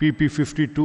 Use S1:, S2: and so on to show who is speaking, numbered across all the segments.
S1: PP 52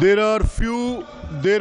S1: There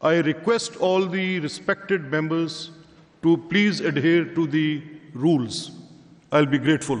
S1: I request all the respected members to please adhere to the rules. I'll be grateful.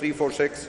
S2: 346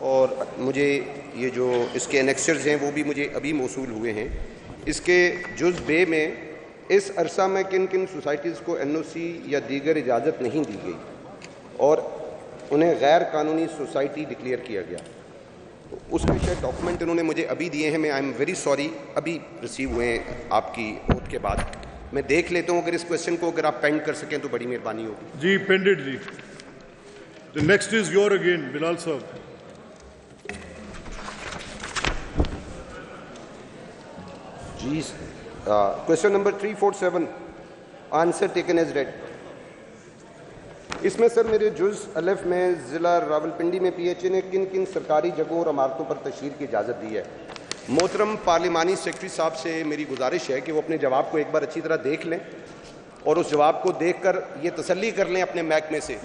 S2: اور مجھے یہ جو اس کے انیکسچرز ہیں وہ بھی مجھے ابھی موصول ہوئے ہیں. اس کے جز بے میں اس عرصہ میں کن کن سوسائٹیز کو NOC یا دیگر اجازت نہیں دی گئی اور انہیں غیر قانونی سوسائٹی ڈکلیئر کیا گیا. اس کے شاید ڈاکومنٹ انہوں نے مجھے ابھی دیے ہیں. میں آئی ایم ویری سوری, ابھی ریسیو ہوئے ہیں آپ کی اوتھ کے بعد. میں دیکھ لیتا ہوں, اگر اس کوشچن کو اگر آپ پینڈ کر سکیں تو بڑی مہربانی ہوگی.
S1: جی پینڈڈ جی. The next is your again, Bilal Sahab.
S2: جی question number 347 answer taken as read. اس میں سر میرے جز الف میں ضلع راولپنڈی میں PHA نے کن کن سرکاری جگہوں اور عمارتوں پر تشہیر کی اجازت دی ہے. محترم پارلیمانی سیکرٹری صاحب سے میری گزارش ہے کہ وہ اپنے جواب کو ایک بار اچھی طرح دیکھ لیں اور اس جواب کو دیکھ کر یہ تسلی کر لیں اپنے محکمے سے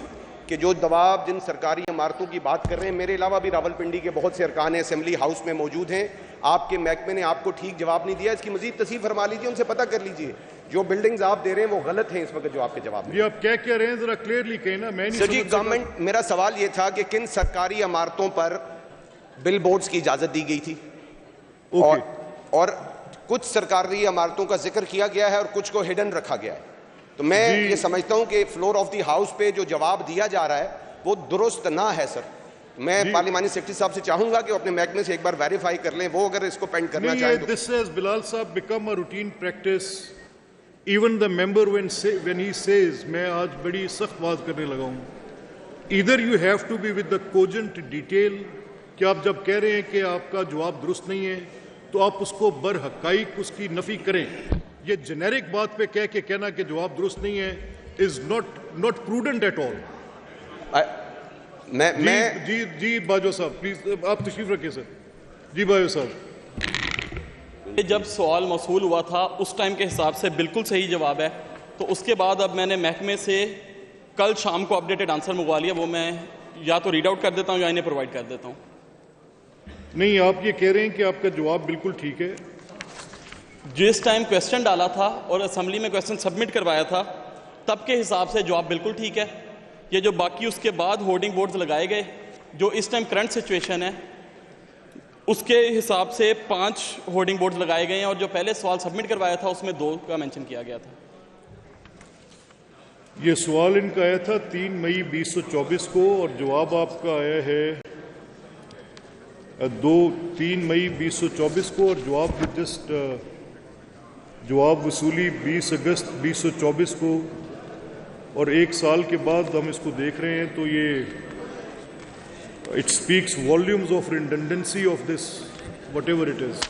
S2: کہ جو جواب جن سرکاری عمارتوں کی بات کر رہے ہیں, میرے علاوہ بھی راولپنڈی کے بہت سے ارکان اسمبلی ہاؤس میں موجود ہیں. آپ کے محکمے نے آپ کو ٹھیک جواب نہیں دیا, اس کی مزید تصحیح فرما لیجیے, ان سے پتہ کر لیجیے جو بلڈنگز آپ دے رہے ہیں وہ غلط ہیں اس وقت جو آپ کے جواب میں.
S1: جی آپ کیا رہے ہیں ذرا کلیئرلی کہیں نا, میں نہیں
S2: سر جی گورنمنٹ, میرا سوال یہ تھا کہ کن سرکاری عمارتوں پر بل بورڈز کی اجازت دی گئی تھی اور کچھ سرکاری عمارتوں کا ذکر کیا گیا ہے اور کچھ کو ہڈن رکھا گیا ہے. تو میں یہ سمجھتا ہوں کہ فلور آف دی ہاؤس پہ جو جواب دیا جا رہا ہے وہ درست نہ ہے. سر میں پارلیمانی سیکرٹری صاحب سے چاہوں گا کہ اپنے محکمے سے ایک بار ویریفائی کر لیں, وہ اگر اس کو پینڈ کرنا چاہیں تو.
S1: This has, بلال صاحب, become a routine practice. Even the member when he says, میں آج بڑی سخت بات کرنے لگا ہوں, either you have to be with the cogent detail کہ آپ جب کہہ رہے ہیں کہ آپ کا جواب درست نہیں ہے تو آپ اس کو برحقائق اس کی نفی کریں. یہ جنیرک بات پہ کہہ کے کہنا کہ جواب درست نہیں ہے is not prudent at all. جی باجو صاحب پلیز آپ تشریف رکھیں سر. جی باجو صاحب,
S3: جب سوال موصول ہوا تھا اس ٹائم کے حساب سے بالکل صحیح جواب ہے, تو اس کے بعد اب میں نے محکمے سے کل شام کو اپڈیٹڈ آنسر منگوا لیا, وہ میں یا تو ریڈ آؤٹ کر دیتا ہوں یا انہیں پرووائڈ کر دیتا ہوں.
S1: نہیں, آپ یہ کہہ رہے ہیں کہ آپ کا جواب بالکل ٹھیک ہے.
S3: جس ٹائم کویسچن ڈالا تھا اور اسمبلی میں کویسچن سبمٹ کروایا تھا تب کے حساب سے جواب بالکل ٹھیک ہے. یہ جو باقی اس کے بعد ہورڈنگ بورڈز لگائے گئے, جو اس ٹائم کرنٹ سچویشن ہے اس کے حساب سے 5 ہورڈنگ بورڈز لگائے گئے ہیں, اور جو پہلے سوال سبمٹ کروایا تھا اس میں 2 کا مینشن کیا گیا تھا.
S1: یہ سوال ان کا آیا تھا 3 مئی 2024 کو اور جواب آپ کا آیا ہے 3 مئی 2024 کو, اور جواب جسٹ جواب وصولی 20 اگست 2024 کو, اور 1 سال کے بعد ہم اس کو دیکھ رہے ہیں. تو یہ it speaks volumes of redundancy of this whatever it is.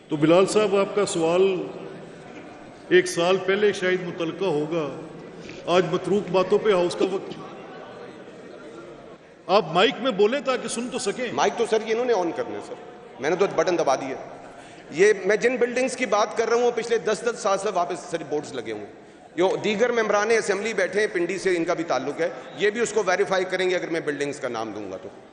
S1: تو بلال صاحب آپ کا سوال 1 سال پہلے شاید متعلقہ ہوگا, آج متروک باتوں پہ ہاؤس کا وقت. آپ مائک میں بولیں تاکہ سن تو سکیں.
S2: مائک تو سر یہ انہوں نے آن کرنا ہے سر, میں نے تو بٹن دبا دیا. یہ میں جن بلڈنگز کی بات کر رہا ہوں پچھلے 10 سال سے واپس سر بورڈز لگے ہوئے ہیں. جو دیگر ممبران اسمبلی بیٹھے ہیں پنڈی سے, ان کا بھی تعلق ہے, یہ بھی اس کو ویریفائی کریں گے اگر میں بلڈنگز کا نام دوں گا تو.